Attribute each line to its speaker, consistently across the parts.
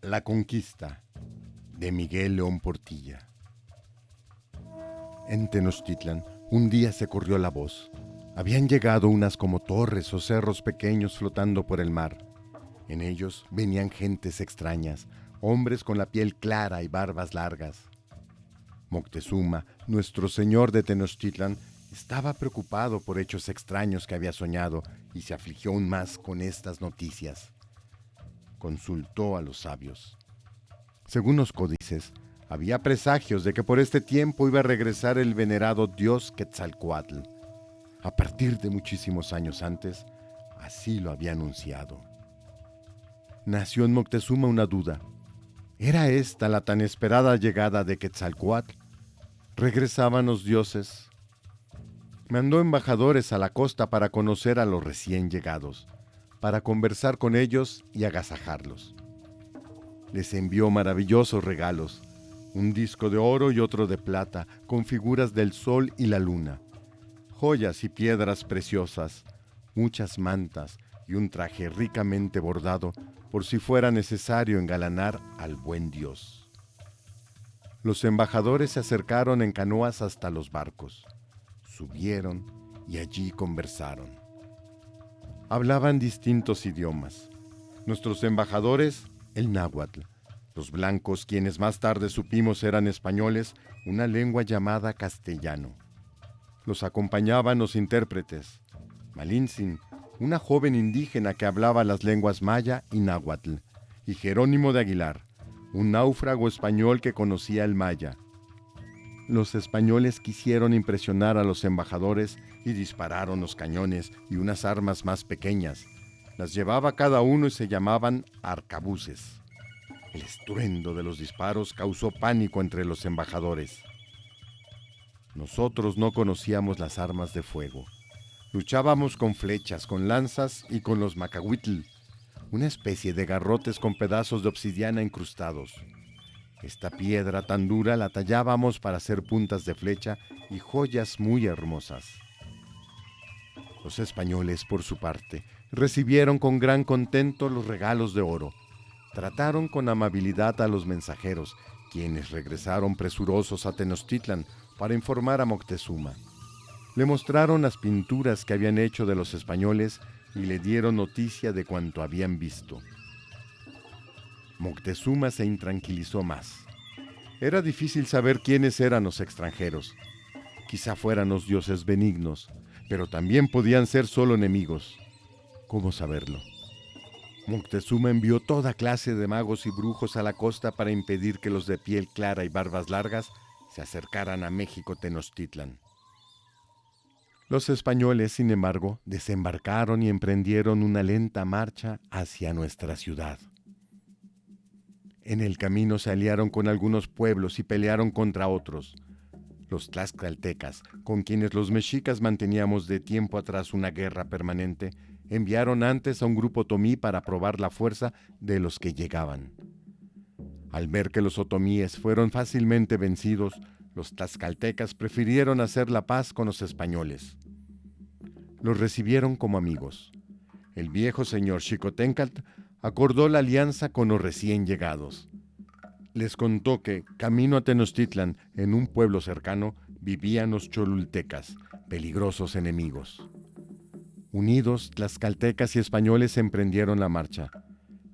Speaker 1: La conquista de Miguel León Portilla. En Tenochtitlan, un día se corrió la voz. Habían llegado unas como torres o cerros pequeños flotando por el mar. En ellos venían gentes extrañas, hombres con la piel clara y barbas largas. Moctezuma, nuestro señor de Tenochtitlan, estaba preocupado por hechos extraños que había soñado y se afligió aún más con estas noticias. Consultó a los sabios. Según los códices, había presagios de que por este tiempo iba a regresar el venerado dios Quetzalcóatl. A partir de muchísimos años antes, así lo había anunciado. Nació en Moctezuma una duda. ¿Era esta la tan esperada llegada de Quetzalcóatl? ¿Regresaban los dioses? Mandó embajadores a la costa para conocer a los recién llegados, para conversar con ellos y agasajarlos. Les envió maravillosos regalos, un disco de oro y otro de plata, con figuras del sol y la luna, joyas y piedras preciosas, muchas mantas y un traje ricamente bordado, por si fuera necesario engalanar al buen Dios. Los embajadores se acercaron en canoas hasta los barcos, subieron y allí conversaron. Hablaban distintos idiomas. Nuestros embajadores, el náhuatl. Los blancos, quienes más tarde supimos eran españoles, una lengua llamada castellano. Los acompañaban los intérpretes. Malintzin, una joven indígena que hablaba las lenguas maya y náhuatl, y Jerónimo de Aguilar, un náufrago español que conocía el maya. Los españoles quisieron impresionar a los embajadores y dispararon los cañones y unas armas más pequeñas. Las llevaba cada uno y se llamaban arcabuces. El estruendo de los disparos causó pánico entre los embajadores. Nosotros no conocíamos las armas de fuego. Luchábamos con flechas, con lanzas y con los macahuitl, una especie de garrotes con pedazos de obsidiana incrustados. Esta piedra tan dura la tallábamos para hacer puntas de flecha y joyas muy hermosas. Los españoles, por su parte, recibieron con gran contento los regalos de oro. Trataron con amabilidad a los mensajeros, quienes regresaron presurosos a Tenochtitlan para informar a Moctezuma. Le mostraron las pinturas que habían hecho de los españoles y le dieron noticia de cuanto habían visto. Moctezuma se intranquilizó más. Era difícil saber quiénes eran los extranjeros. Quizá fueran los dioses benignos, pero también podían ser solo enemigos. ¿Cómo saberlo? Moctezuma envió toda clase de magos y brujos a la costa para impedir que los de piel clara y barbas largas se acercaran a México Tenochtitlan. Los españoles, sin embargo, desembarcaron y emprendieron una lenta marcha hacia nuestra ciudad. En el camino se aliaron con algunos pueblos y pelearon contra otros. Los tlaxcaltecas, con quienes los mexicas manteníamos de tiempo atrás una guerra permanente, enviaron antes a un grupo otomí para probar la fuerza de los que llegaban. Al ver que los otomíes fueron fácilmente vencidos, los tlaxcaltecas prefirieron hacer la paz con los españoles. Los recibieron como amigos. El viejo señor Xicoténcatl acordó la alianza con los recién llegados. Les contó que, camino a Tenochtitlan, en un pueblo cercano, vivían los cholultecas, peligrosos enemigos. Unidos, tlaxcaltecas y españoles emprendieron la marcha.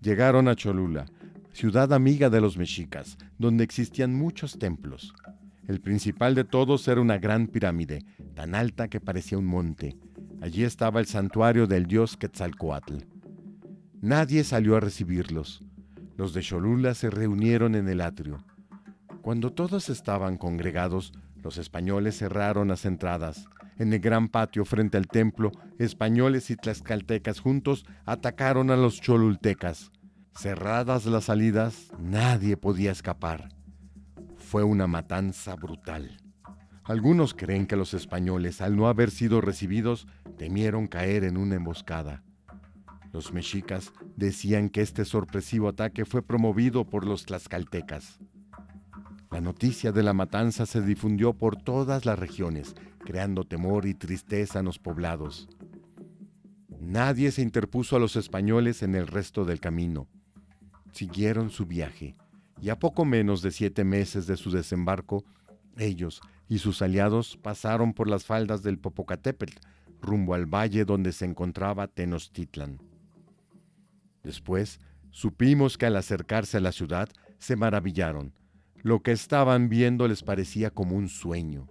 Speaker 1: Llegaron a Cholula, ciudad amiga de los mexicas, donde existían muchos templos. El principal de todos era una gran pirámide, tan alta que parecía un monte. Allí estaba el santuario del dios Quetzalcóatl. Nadie salió a recibirlos. Los de Cholula se reunieron en el atrio. Cuando todos estaban congregados, los españoles cerraron las entradas. En el gran patio frente al templo, españoles y tlaxcaltecas juntos atacaron a los cholultecas. Cerradas las salidas, nadie podía escapar. Fue una matanza brutal. Algunos creen que los españoles, al no haber sido recibidos, temieron caer en una emboscada. Los mexicas decían que este sorpresivo ataque fue promovido por los tlaxcaltecas. La noticia de la matanza se difundió por todas las regiones, creando temor y tristeza en los poblados. Nadie se interpuso a los españoles en el resto del camino. Siguieron su viaje, y a poco menos de 7 meses de su desembarco, ellos y sus aliados pasaron por las faldas del Popocatépetl, rumbo al valle donde se encontraba Tenochtitlan. Después, supimos que al acercarse a la ciudad, se maravillaron. Lo que estaban viendo les parecía como un sueño.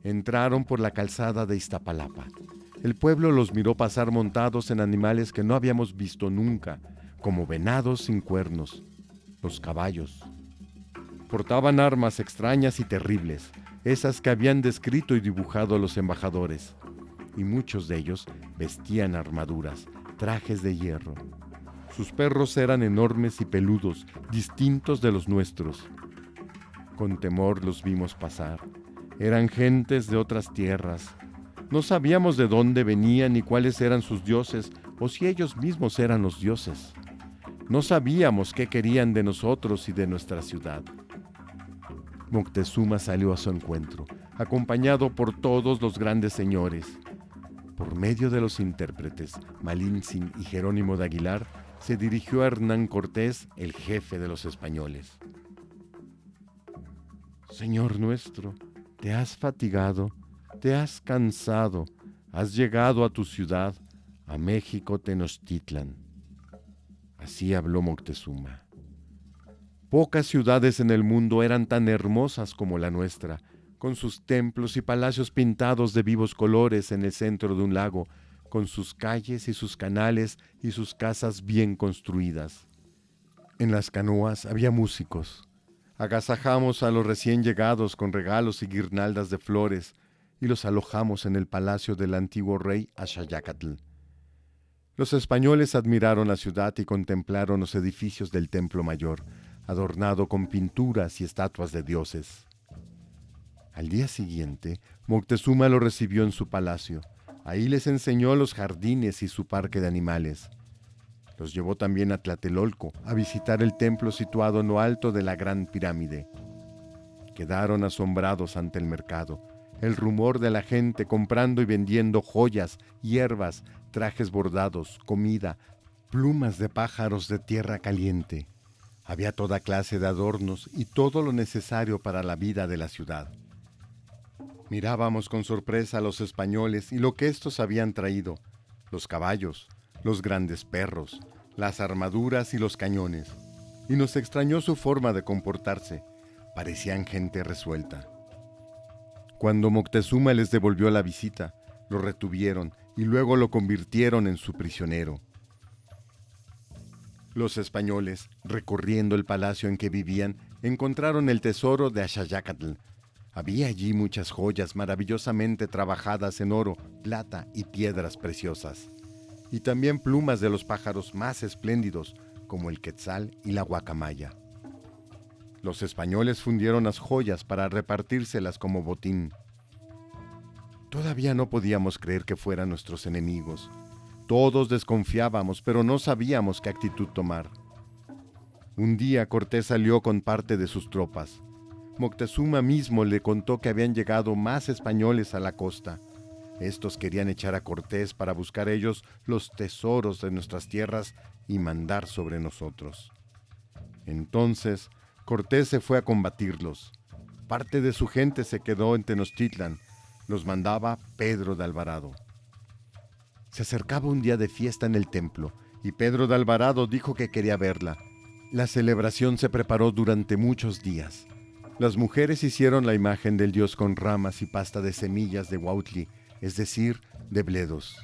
Speaker 1: Entraron por la calzada de Iztapalapa. El pueblo los miró pasar montados en animales que no habíamos visto nunca, como venados sin cuernos, los caballos. Portaban armas extrañas y terribles, esas que habían descrito y dibujado los embajadores, y muchos de ellos vestían armaduras, trajes de hierro. Sus perros eran enormes y peludos, distintos de los nuestros. Con temor los vimos pasar. Eran gentes de otras tierras. No sabíamos de dónde venían ni cuáles eran sus dioses, o si ellos mismos eran los dioses. No sabíamos qué querían de nosotros y de nuestra ciudad. Moctezuma salió a su encuentro, acompañado por todos los grandes señores. Por medio de los intérpretes, Malintzin y Jerónimo de Aguilar, se dirigió a Hernán Cortés, el jefe de los españoles. Señor nuestro, te has fatigado, te has cansado, has llegado a tu ciudad, a México Tenochtitlan. Así habló Moctezuma. Pocas ciudades en el mundo eran tan hermosas como la nuestra, con sus templos y palacios pintados de vivos colores en el centro de un lago, con sus calles y sus canales y sus casas bien construidas. En las canoas había músicos. Agasajamos a los recién llegados con regalos y guirnaldas de flores y los alojamos en el palacio del antiguo rey Axayácatl. Los españoles admiraron la ciudad y contemplaron los edificios del Templo Mayor, adornado con pinturas y estatuas de dioses. Al día siguiente, Moctezuma lo recibió en su palacio. Ahí les enseñó los jardines y su parque de animales. Los llevó también a Tlatelolco, a visitar el templo situado en lo alto de la Gran Pirámide. Quedaron asombrados ante el mercado, el rumor de la gente comprando y vendiendo joyas, hierbas, trajes bordados, comida, plumas de pájaros de tierra caliente. Había toda clase de adornos y todo lo necesario para la vida de la ciudad. Mirábamos con sorpresa a los españoles y lo que éstos habían traído: los caballos, los grandes perros, las armaduras y los cañones. Y nos extrañó su forma de comportarse. Parecían gente resuelta. Cuando Moctezuma les devolvió la visita, lo retuvieron y luego lo convirtieron en su prisionero. Los españoles, recorriendo el palacio en que vivían, encontraron el tesoro de Axayácatl. Había allí muchas joyas maravillosamente trabajadas en oro, plata y piedras preciosas, y también plumas de los pájaros más espléndidos, como el quetzal y la guacamaya. Los españoles fundieron las joyas para repartírselas como botín. Todavía no podíamos creer que fueran nuestros enemigos. Todos desconfiábamos, pero no sabíamos qué actitud tomar. Un día Cortés salió con parte de sus tropas. Moctezuma mismo le contó que habían llegado más españoles a la costa. Estos querían echar a Cortés para buscar ellos los tesoros de nuestras tierras y mandar sobre nosotros. Entonces Cortés se fue a combatirlos. Parte de su gente se quedó en Tenochtitlan. Los mandaba Pedro de Alvarado. Se acercaba un día de fiesta en el templo y Pedro de Alvarado dijo que quería verla. La celebración se preparó durante muchos días. Las mujeres hicieron la imagen del dios con ramas y pasta de semillas de huautli, es decir, de bledos.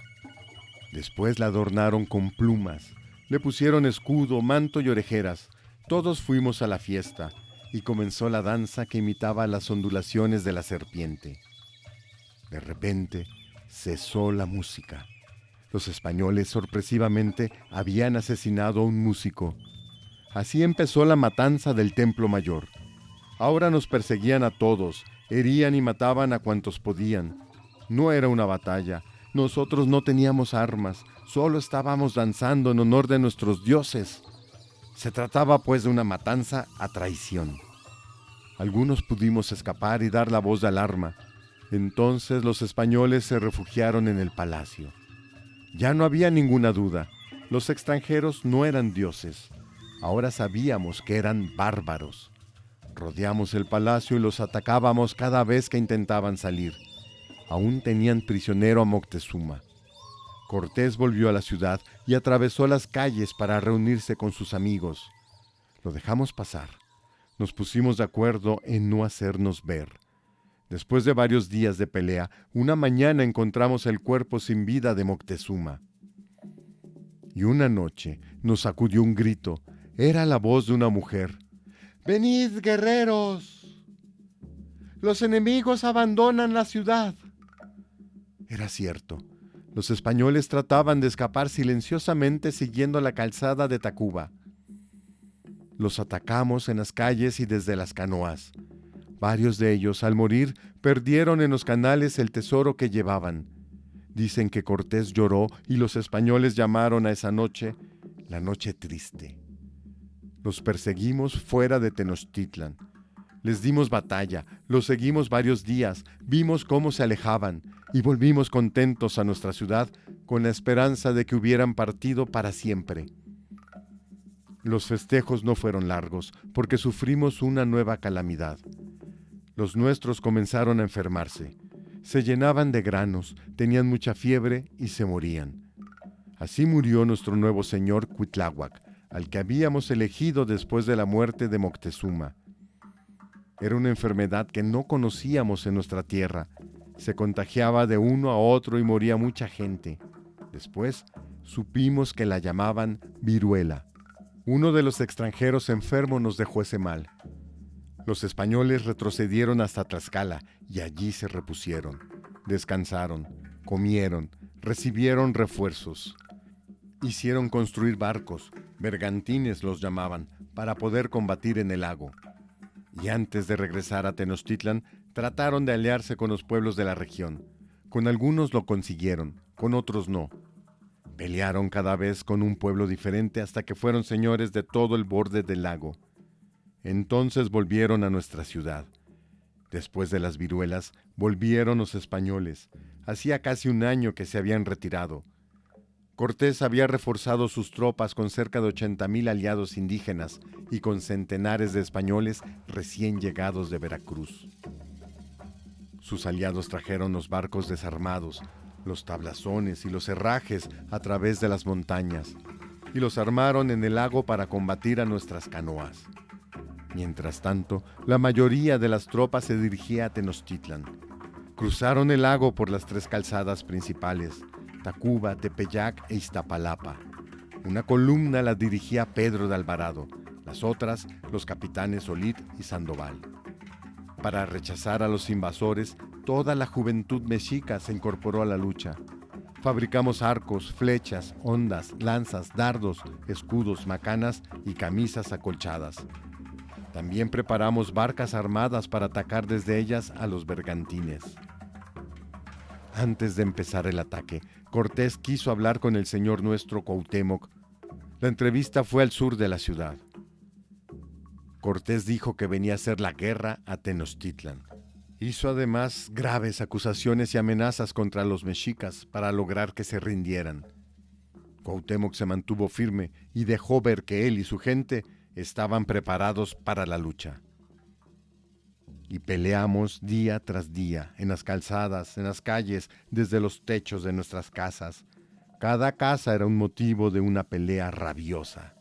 Speaker 1: Después la adornaron con plumas, le pusieron escudo, manto y orejeras. Todos fuimos a la fiesta y comenzó la danza que imitaba las ondulaciones de la serpiente. De repente cesó la música. Los españoles sorpresivamente habían asesinado a un músico. Así empezó la matanza del Templo Mayor. Ahora nos perseguían a todos, herían y mataban a cuantos podían. No era una batalla, nosotros no teníamos armas, solo estábamos danzando en honor de nuestros dioses. Se trataba pues de una matanza a traición. Algunos pudimos escapar y dar la voz de alarma. Entonces los españoles se refugiaron en el palacio. Ya no había ninguna duda, los extranjeros no eran dioses. Ahora sabíamos que eran bárbaros. Rodeamos el palacio y los atacábamos cada vez que intentaban salir. Aún tenían prisionero a Moctezuma. Cortés volvió a la ciudad y atravesó las calles para reunirse con sus amigos. Lo dejamos pasar. Nos pusimos de acuerdo en no hacernos ver. Después de varios días de pelea, una mañana encontramos el cuerpo sin vida de Moctezuma. Y una noche nos sacudió un grito. Era la voz de una mujer. ¡Venid, guerreros! ¡Los enemigos abandonan la ciudad! Era cierto. Los españoles trataban de escapar silenciosamente siguiendo la calzada de Tacuba. Los atacamos en las calles y desde las canoas. Varios de ellos, al morir, perdieron en los canales el tesoro que llevaban. Dicen que Cortés lloró y los españoles llamaron a esa noche la Noche Triste. Los perseguimos fuera de Tenochtitlan. Les dimos batalla, los seguimos varios días, vimos cómo se alejaban y volvimos contentos a nuestra ciudad con la esperanza de que hubieran partido para siempre. Los festejos no fueron largos porque sufrimos una nueva calamidad. Los nuestros comenzaron a enfermarse. Se llenaban de granos, tenían mucha fiebre y se morían. Así murió nuestro nuevo señor Cuitláhuac, al que habíamos elegido después de la muerte de Moctezuma. Era una enfermedad que no conocíamos en nuestra tierra. Se contagiaba de uno a otro y moría mucha gente. Después supimos que la llamaban viruela. Uno de los extranjeros enfermos nos dejó ese mal. Los españoles retrocedieron hasta Tlaxcala y allí se repusieron. Descansaron, comieron, recibieron refuerzos. Hicieron construir barcos, bergantines los llamaban, para poder combatir en el lago. Y antes de regresar a Tenochtitlan, trataron de aliarse con los pueblos de la región. Con algunos lo consiguieron, con otros no. Pelearon cada vez con un pueblo diferente hasta que fueron señores de todo el borde del lago. Entonces volvieron a nuestra ciudad. Después de las viruelas, volvieron los españoles. Hacía casi un año que se habían retirado. Cortés había reforzado sus tropas con cerca de 80,000 aliados indígenas y con centenares de españoles recién llegados de Veracruz. Sus aliados trajeron los barcos desarmados, los tablazones y los herrajes a través de las montañas, y los armaron en el lago para combatir a nuestras canoas. Mientras tanto, la mayoría de las tropas se dirigía a Tenochtitlan. Cruzaron el lago por las 3 calzadas principales, Tacuba, Tepeyac e Iztapalapa. Una columna la dirigía Pedro de Alvarado, las otras los capitanes Olid y Sandoval. Para rechazar a los invasores, toda la juventud mexica se incorporó a la lucha. Fabricamos arcos, flechas, hondas, lanzas, dardos, escudos, macanas y camisas acolchadas. También preparamos barcas armadas para atacar desde ellas a los bergantines. Antes de empezar el ataque, Cortés quiso hablar con el señor nuestro Cuauhtémoc. La entrevista fue al sur de la ciudad. Cortés dijo que venía a hacer la guerra a Tenochtitlan. Hizo además graves acusaciones y amenazas contra los mexicas para lograr que se rindieran. Cuauhtémoc se mantuvo firme y dejó ver que él y su gente estaban preparados para la lucha. Y peleamos día tras día, en las calzadas, en las calles, desde los techos de nuestras casas. Cada casa era un motivo de una pelea rabiosa.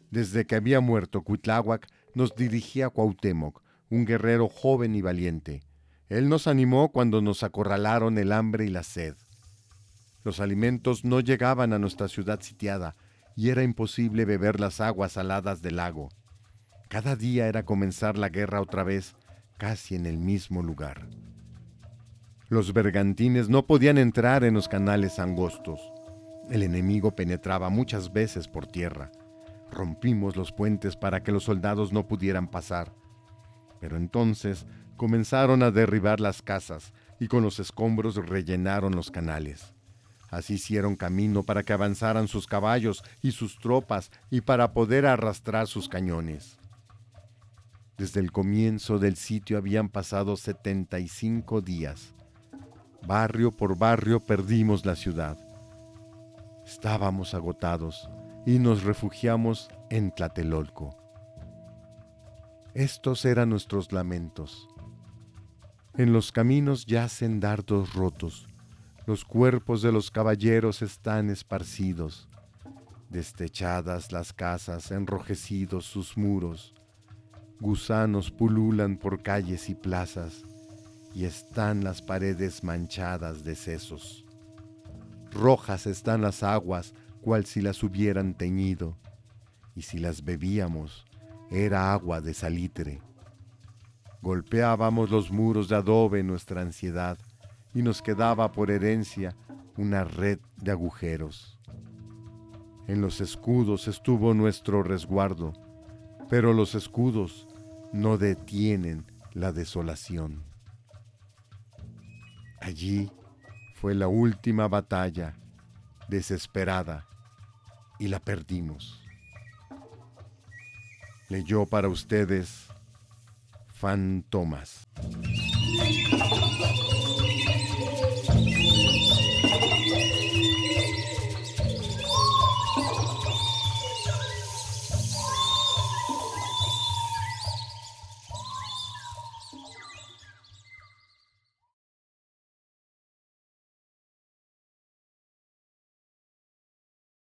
Speaker 1: Desde que había muerto Cuitláhuac, nos dirigía Cuauhtémoc, un guerrero joven y valiente. Él nos animó cuando nos acorralaron el hambre y la sed. Los alimentos no llegaban a nuestra ciudad sitiada y era imposible beber las aguas saladas del lago. Cada día era comenzar la guerra otra vez, casi en el mismo lugar. Los bergantines no podían entrar en los canales angostos. El enemigo penetraba muchas veces por tierra. Rompimos los puentes para que los soldados no pudieran pasar. Pero entonces comenzaron a derribar las casas y con los escombros rellenaron los canales. Así hicieron camino para que avanzaran sus caballos y sus tropas y para poder arrastrar sus cañones. Desde el comienzo del sitio habían pasado 75 días. Barrio por barrio perdimos la ciudad. Estábamos agotados y nos refugiamos en Tlatelolco. Estos eran nuestros lamentos. En los caminos yacen dardos rotos, los cuerpos de los caballeros están esparcidos, destechadas las casas, enrojecidos sus muros, gusanos pululan por calles y plazas, y están las paredes manchadas de sesos. Rojas están las aguas, cual si las hubieran teñido, y si las bebíamos, era agua de salitre. Golpeábamos los muros de adobe en nuestra ansiedad, y nos quedaba por herencia una red de agujeros. En los escudos estuvo nuestro resguardo, pero los escudos no detienen la desolación. Allí fue la última batalla, desesperada, y la perdimos. Leyó para ustedes Fantomas.